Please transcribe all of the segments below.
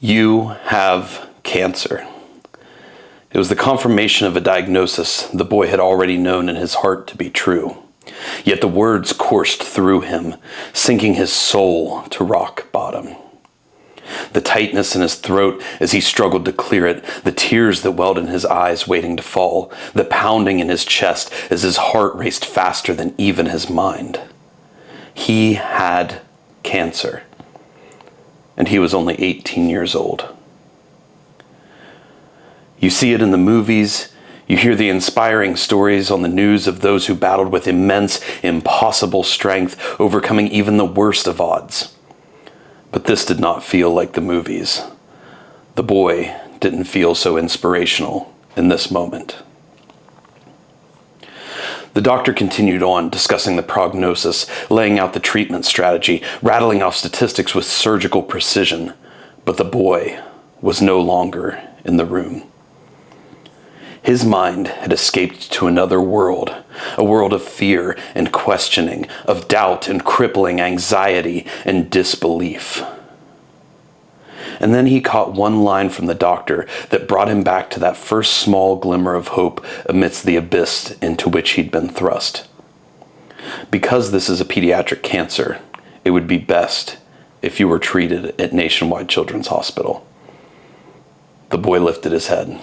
You have cancer. It was the confirmation of a diagnosis the boy had already known in his heart to be true. Yet the words coursed through him, sinking his soul to rock bottom. The tightness in his throat as he struggled to clear it, the tears that welled in his eyes waiting to fall, the pounding in his chest as his heart raced faster than even his mind. He had cancer. And he was only 18 years old. You see it in the movies. You hear the inspiring stories on the news of those who battled with immense, impossible strength, overcoming even the worst of odds. But this did not feel like the movies. The boy didn't feel so inspirational in this moment. The doctor continued on, discussing the prognosis, laying out the treatment strategy, rattling off statistics with surgical precision. But the boy was no longer in the room. His mind had escaped to another world, a world of fear and questioning, of doubt and crippling anxiety and disbelief. And then he caught one line from the doctor that brought him back to that first small glimmer of hope amidst the abyss into which he'd been thrust. Because this is a pediatric cancer, it would be best if you were treated at Nationwide Children's Hospital. The boy lifted his head.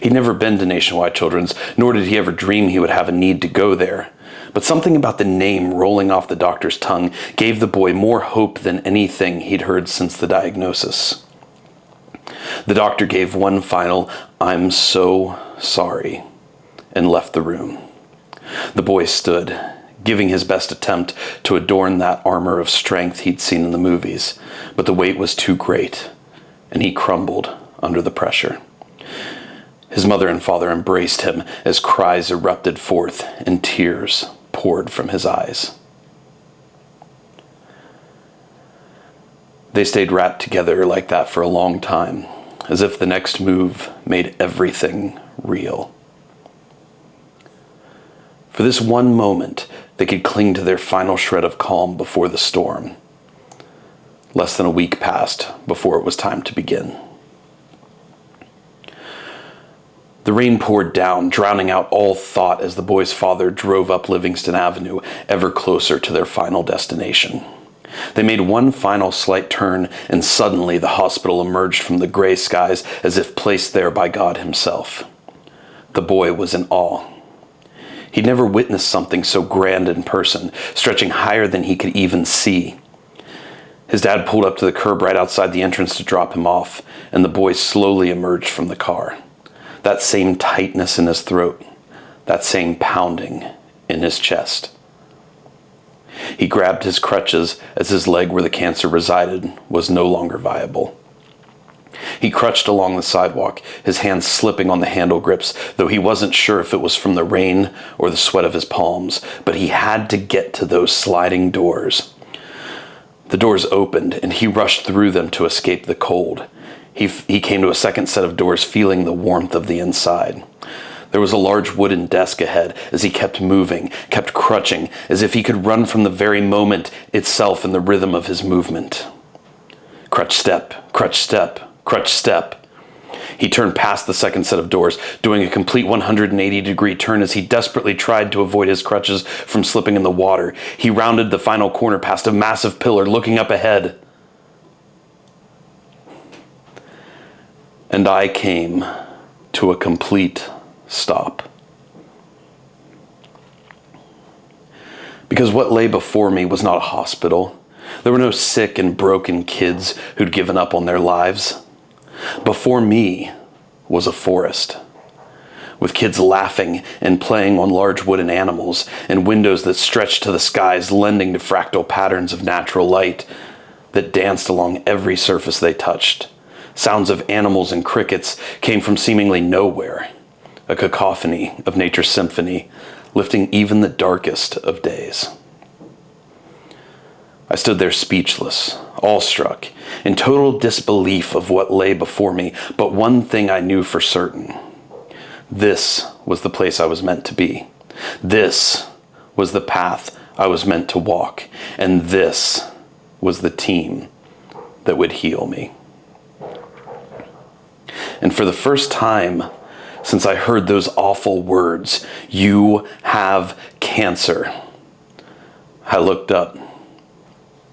He'd never been to Nationwide Children's, nor did he ever dream he would have a need to go there. But something about the name rolling off the doctor's tongue gave the boy more hope than anything he'd heard since the diagnosis. The doctor gave one final, "I'm so sorry," and left the room. The boy stood, giving his best attempt to adorn that armor of strength he'd seen in the movies, but the weight was too great, and he crumbled under the pressure. His mother and father embraced him as cries erupted forth and tears poured from his eyes. They stayed wrapped together like that for a long time, as if the next move made everything real. For this one moment, they could cling to their final shred of calm before the storm. Less than a week passed before it was time to begin. The rain poured down, drowning out all thought as the boy's father drove up Livingston Avenue, ever closer to their final destination. They made one final slight turn, and suddenly the hospital emerged from the gray skies as if placed there by God himself. The boy was in awe. He'd never witnessed something so grand in person, stretching higher than he could even see. His dad pulled up to the curb right outside the entrance to drop him off, and the boy slowly emerged from the car. That same tightness in his throat, that same pounding in his chest. He grabbed his crutches as his leg where the cancer resided was no longer viable. He crutched along the sidewalk, his hands slipping on the handle grips, though he wasn't sure if it was from the rain or the sweat of his palms, but he had to get to those sliding doors. The doors opened, and he rushed through them to escape the cold. He came to a second set of doors, feeling the warmth of the inside. There was a large wooden desk ahead as he kept moving, kept crutching, as if he could run from the very moment itself in the rhythm of his movement. Crutch step, crutch step, crutch step. He turned past the second set of doors, doing a complete 180-degree turn as he desperately tried to avoid his crutches from slipping in the water. He rounded the final corner past a massive pillar, looking up ahead. And I came to a complete stop. Because what lay before me was not a hospital. There were no sick and broken kids who'd given up on their lives. Before me was a forest, with kids laughing and playing on large wooden animals, and windows that stretched to the skies, lending to fractal patterns of natural light that danced along every surface they touched. Sounds of animals and crickets came from seemingly nowhere, a cacophony of nature's symphony, lifting even the darkest of days. I stood there speechless, awestruck, in total disbelief of what lay before me, but one thing I knew for certain. This was the place I was meant to be. This was the path I was meant to walk, and this was the team that would heal me. And for the first time since I heard those awful words, "You have cancer," I looked up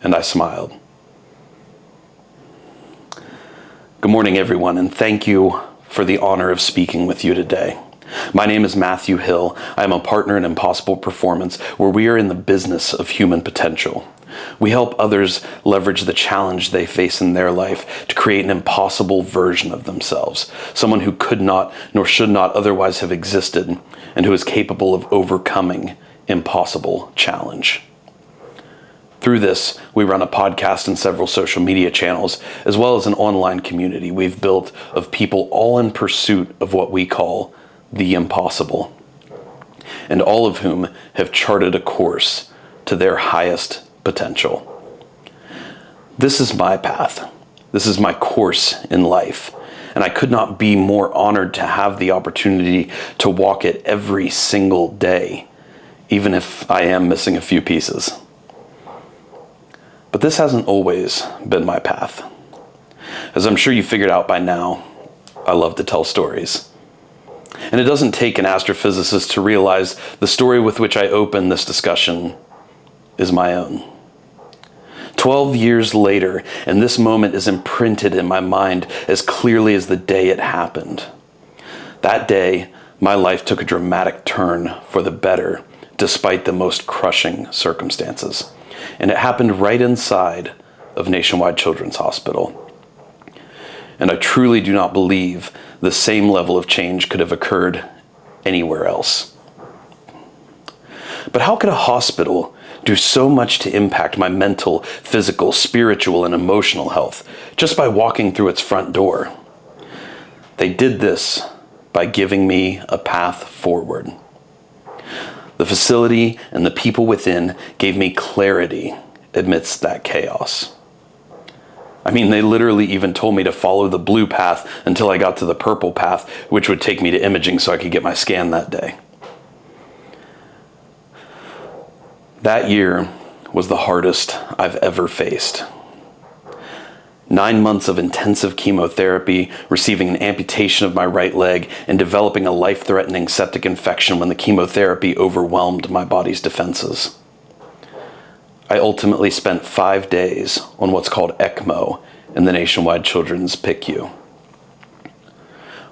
and I smiled. Good morning, everyone, and thank you for the honor of speaking with you today. My name is Matthew Hill. I am a partner in Impossible Performance, where we are in the business of human potential. We help others leverage the challenge they face in their life to create an impossible version of themselves, someone who could not nor should not otherwise have existed, and who is capable of overcoming impossible challenge. Through this, we run a podcast and several social media channels, as well as an online community we've built of people all in pursuit of what we call the impossible, and all of whom have charted a course to their highest potential. This is my path. This is my course in life, and I could not be more honored to have the opportunity to walk it every single day, even if I am missing a few pieces. But this hasn't always been my path. As I'm sure you figured out by now, I love to tell stories. And it doesn't take an astrophysicist to realize the story with which I open this discussion is my own. 12 years later, and this moment is imprinted in my mind as clearly as the day it happened. That day, my life took a dramatic turn for the better, despite the most crushing circumstances. And it happened right inside of Nationwide Children's Hospital. And I truly do not believe the same level of change could have occurred anywhere else. But how could a hospital do so much to impact my mental, physical, spiritual, and emotional health just by walking through its front door? They did this by giving me a path forward. The facility and the people within gave me clarity amidst that chaos. I mean, they literally even told me to follow the blue path until I got to the purple path, which would take me to imaging so I could get my scan that day. That year was the hardest I've ever faced. 9 months of intensive chemotherapy, receiving an amputation of my right leg, and developing a life-threatening septic infection when the chemotherapy overwhelmed my body's defenses. I ultimately spent 5 days on what's called ECMO in the Nationwide Children's PICU.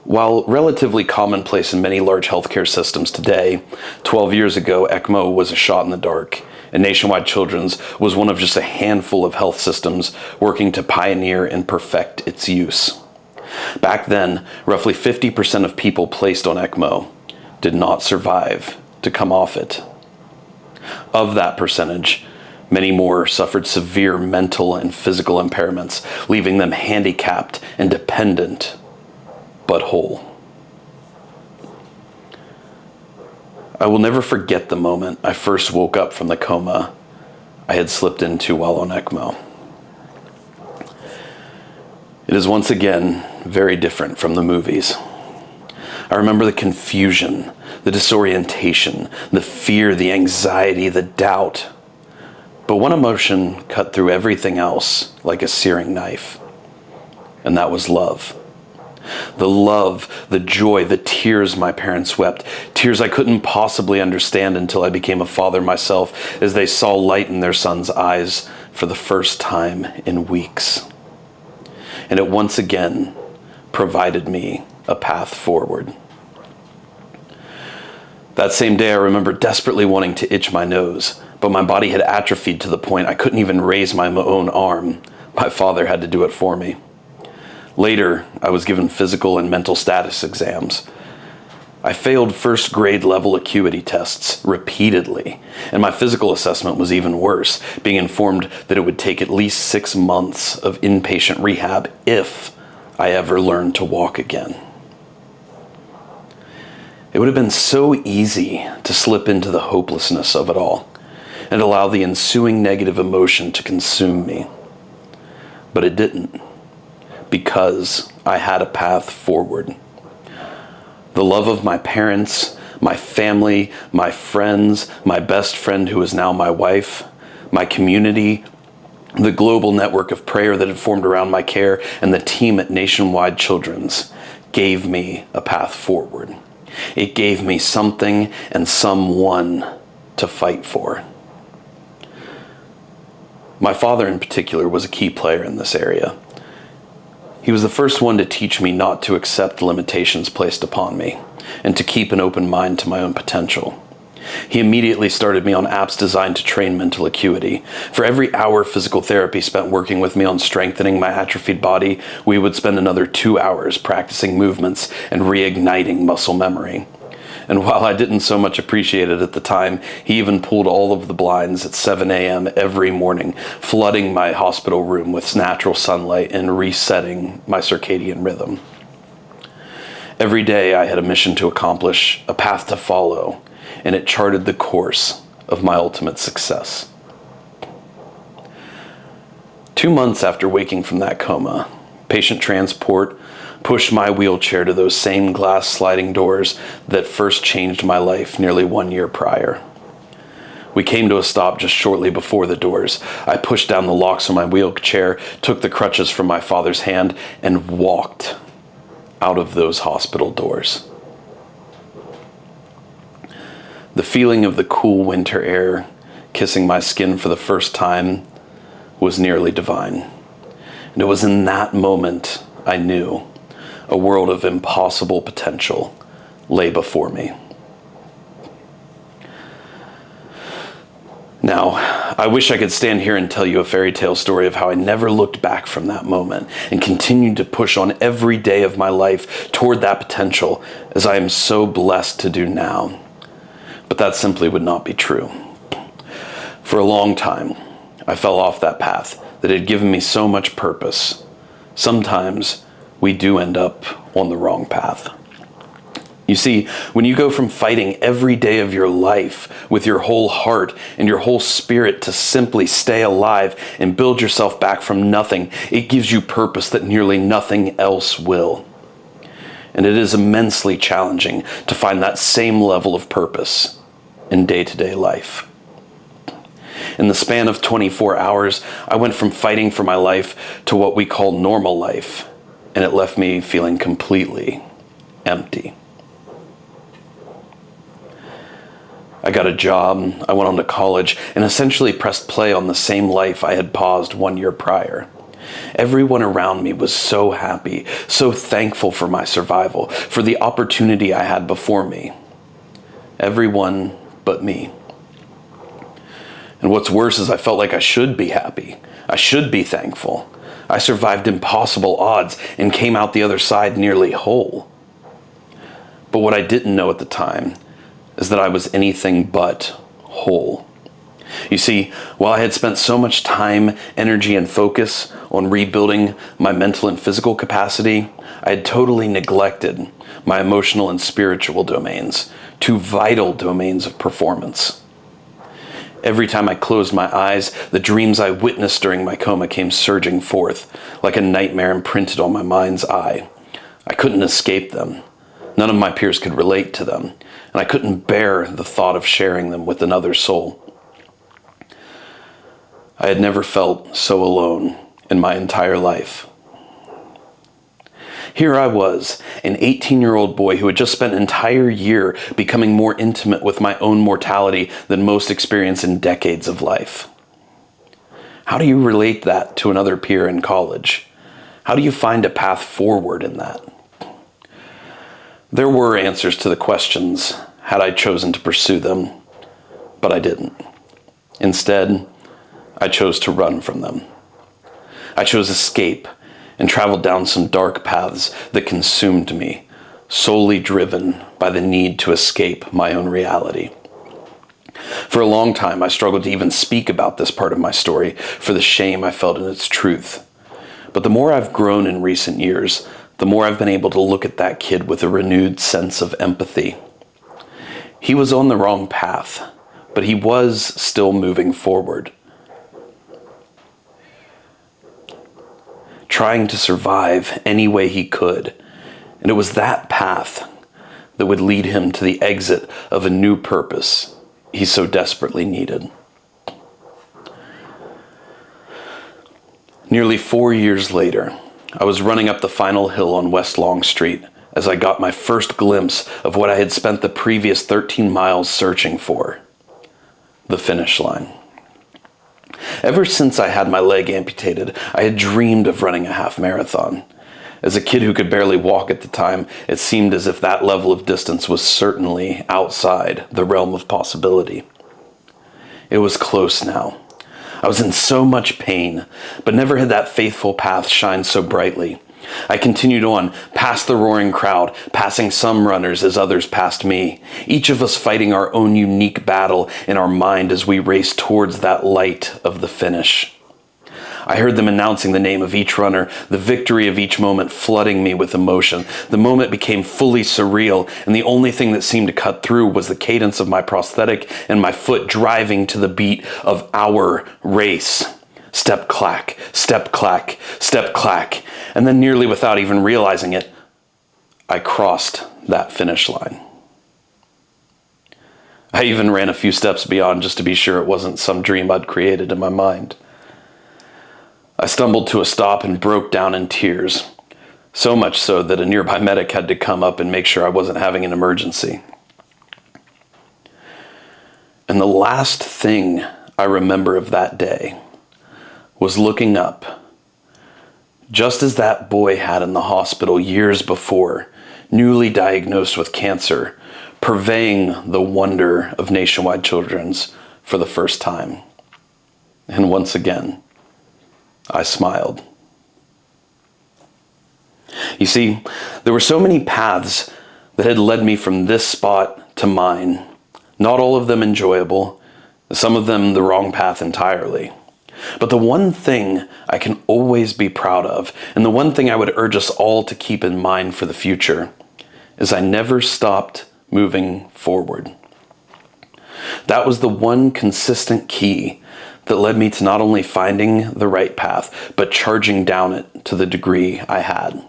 While relatively commonplace in many large healthcare systems today, 12 years ago, ECMO was a shot in the dark, and Nationwide Children's was one of just a handful of health systems working to pioneer and perfect its use. Back then, roughly 50% of people placed on ECMO did not survive to come off it. Of that percentage, many more suffered severe mental and physical impairments, leaving them handicapped and dependent, but whole. I will never forget the moment I first woke up from the coma I had slipped into while on ECMO. It is once again very different from the movies. I remember the confusion, the disorientation, the fear, the anxiety, the doubt. But one emotion cut through everything else like a searing knife, and that was love. The love, the joy, the tears my parents wept, tears I couldn't possibly understand until I became a father myself, as they saw light in their son's eyes for the first time in weeks. And it once again provided me a path forward. That same day, I remember desperately wanting to itch my nose, but my body had atrophied to the point I couldn't even raise my own arm. My father had to do it for me. Later, I was given physical and mental status exams. I failed first grade level acuity tests repeatedly, and my physical assessment was even worse, being informed that it would take at least 6 months of inpatient rehab if I ever learned to walk again. It would have been so easy to slip into the hopelessness of it all and allow the ensuing negative emotion to consume me. But it didn't, because I had a path forward. The love of my parents, my family, my friends, my best friend who is now my wife, my community, the global network of prayer that had formed around my care, and the team at Nationwide Children's gave me a path forward. It gave me something and someone to fight for. My father in particular was a key player in this area. He was the first one to teach me not to accept the limitations placed upon me and to keep an open mind to my own potential. He immediately started me on apps designed to train mental acuity. For every hour of physical therapy spent working with me on strengthening my atrophied body, we would spend another 2 hours practicing movements and reigniting muscle memory. And while I didn't so much appreciate it at the time, he even pulled all of the blinds at 7 a.m. every morning, flooding my hospital room with natural sunlight and resetting my circadian rhythm. Every day I had a mission to accomplish, a path to follow, and it charted the course of my ultimate success. 2 months after waking from that coma, patient transport pushed my wheelchair to those same glass sliding doors that first changed my life nearly 1 year prior. We came to a stop just shortly before the doors. I pushed down the locks on my wheelchair, took the crutches from my father's hand, and walked out of those hospital doors. The feeling of the cool winter air kissing my skin for the first time was nearly divine. And it was in that moment I knew a world of impossible potential lay before me. Now, I wish I could stand here and tell you a fairy tale story of how I never looked back from that moment and continued to push on every day of my life toward that potential, as I am so blessed to do now. But that simply would not be true. For a long time, I fell off that path that had given me so much purpose. Sometimes we do end up on the wrong path. You see, when you go from fighting every day of your life with your whole heart and your whole spirit to simply stay alive and build yourself back from nothing, it gives you purpose that nearly nothing else will. And it is immensely challenging to find that same level of purpose in day-to-day life. In the span of 24 hours, I went from fighting for my life to what we call normal life, and it left me feeling completely empty. I got a job, I went on to college, and essentially pressed play on the same life I had paused 1 year prior. Everyone around me was so happy, so thankful for my survival, for the opportunity I had before me. Everyone but me. And what's worse is I felt like I should be happy. I should be thankful. I survived impossible odds and came out the other side nearly whole. But what I didn't know at the time is that I was anything but whole. You see, while I had spent so much time, energy, and focus on rebuilding my mental and physical capacity, I had totally neglected my emotional and spiritual domains, two vital domains of performance. Every time I closed my eyes, the dreams I witnessed during my coma came surging forth, like a nightmare imprinted on my mind's eye. I couldn't escape them. None of my peers could relate to them, and I couldn't bear the thought of sharing them with another soul. I had never felt so alone in my entire life. Here I was, an 18-year-old boy who had just spent an entire year becoming more intimate with my own mortality than most experience in decades of life. How do you relate that to another peer in college? How do you find a path forward in that? There were answers to the questions had I chosen to pursue them, but I didn't. Instead, I chose to run from them. I chose escape and traveled down some dark paths that consumed me, solely driven by the need to escape my own reality. For a long time, I struggled to even speak about this part of my story for the shame I felt in its truth. But the more I've grown in recent years, the more I've been able to look at that kid with a renewed sense of empathy. He was on the wrong path, but he was still moving forward, trying to survive any way he could. And it was that path that would lead him to the exit of a new purpose he so desperately needed. Nearly 4 years later, I was running up the final hill on West Long Street, as I got my first glimpse of what I had spent the previous 13 miles searching for: the finish line. Ever since I had my leg amputated, I had dreamed of running a half marathon. As a kid who could barely walk at the time, it seemed as if that level of distance was certainly outside the realm of possibility. It was close now. I was in so much pain, but never had that faithful path shined so brightly. I continued on, past the roaring crowd, passing some runners as others passed me, each of us fighting our own unique battle in our mind as we raced towards that light of the finish. I heard them announcing the name of each runner, the victory of each moment flooding me with emotion. The moment became fully surreal, and the only thing that seemed to cut through was the cadence of my prosthetic and my foot driving to the beat of our race. Step clack, step clack, step clack. And then nearly without even realizing it, I crossed that finish line. I even ran a few steps beyond just to be sure it wasn't some dream I'd created in my mind. I stumbled to a stop and broke down in tears, so much so that a nearby medic had to come up and make sure I wasn't having an emergency. And the last thing I remember of that day was looking up, just as that boy had in the hospital years before, newly diagnosed with cancer, purveying the wonder of Nationwide Children's for the first time. And once again, I smiled. You see, there were so many paths that had led me from this spot to mine, not all of them enjoyable, some of them the wrong path entirely. But the one thing I can always be proud of, and the one thing I would urge us all to keep in mind for the future, is I never stopped moving forward. That was the one consistent key that led me to not only finding the right path, but charging down it to the degree I had.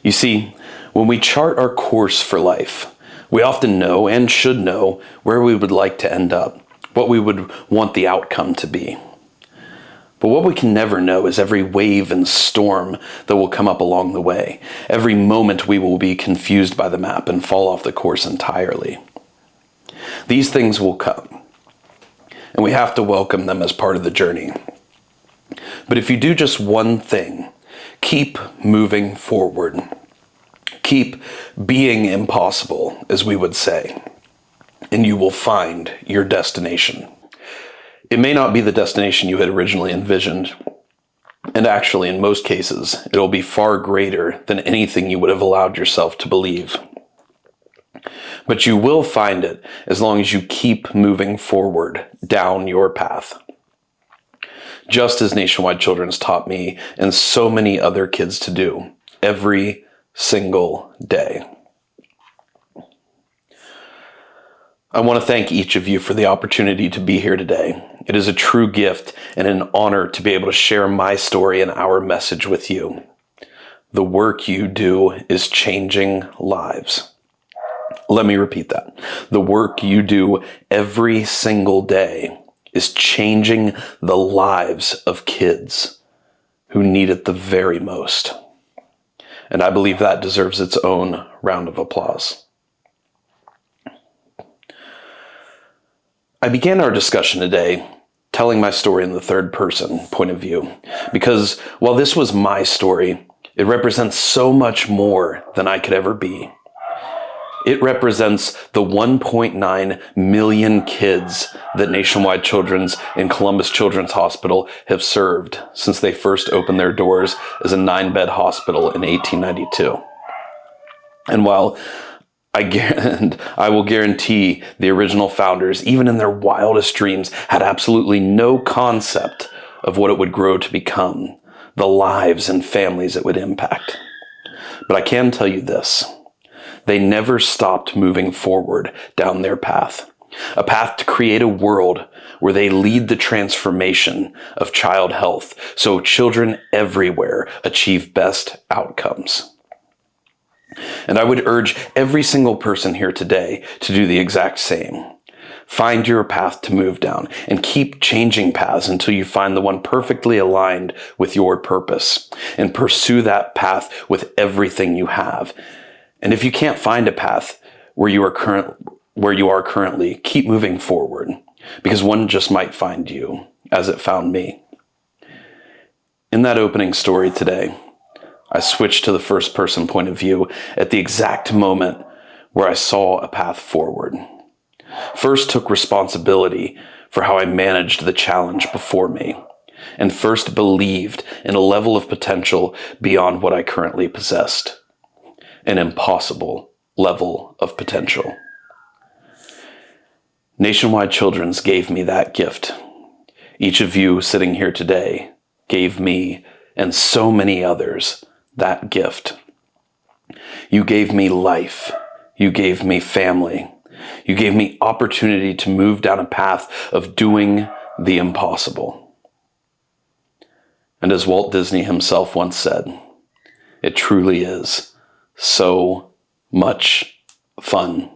You see, when we chart our course for life, we often know and should know where we would like to end up, what we would want the outcome to be. But what we can never know is every wave and storm that will come up along the way. Every moment we will be confused by the map and fall off the course entirely. These things will come, and we have to welcome them as part of the journey. But if you do just one thing, keep moving forward. Keep being impossible, as we would say, and you will find your destination. It may not be the destination you had originally envisioned, and actually, in most cases, it'll be far greater than anything you would have allowed yourself to believe. But you will find it as long as you keep moving forward down your path. Just as Nationwide Children's taught me and so many other kids to do every single day. I want to thank each of you for the opportunity to be here today. It is a true gift and an honor to be able to share my story and our message with you. The work you do is changing lives. Let me repeat that. The work you do every single day is changing the lives of kids who need it the very most. And I believe that deserves its own round of applause. I began our discussion today telling my story in the third person point of view, because while this was my story, it represents so much more than I could ever be. It represents the 1.9 million kids that Nationwide Children's and Columbus Children's Hospital have served since they first opened their doors as a 9-bed hospital in 1892. And while I will guarantee the original founders, even in their wildest dreams, had absolutely no concept of what it would grow to become, the lives and families it would impact. But I can tell you this. They never stopped moving forward down their path, a path to create a world where they lead the transformation of child health so children everywhere achieve best outcomes. And I would urge every single person here today to do the exact same. Find your path to move down and keep changing paths until you find the one perfectly aligned with your purpose, and pursue that path with everything you have. And if you can't find a path where you are currently, keep moving forward, because one just might find you, as it found me. In that opening story today, I switched to the first person point of view at the exact moment where I saw a path forward. First took responsibility for how I managed the challenge before me, and first believed in a level of potential beyond what I currently possessed. An impossible level of potential. Nationwide Children's gave me that gift. Each of you sitting here today gave me, and so many others, that gift. You gave me life. You gave me family. You gave me opportunity to move down a path of doing the impossible. And as Walt Disney himself once said, it truly is so much fun.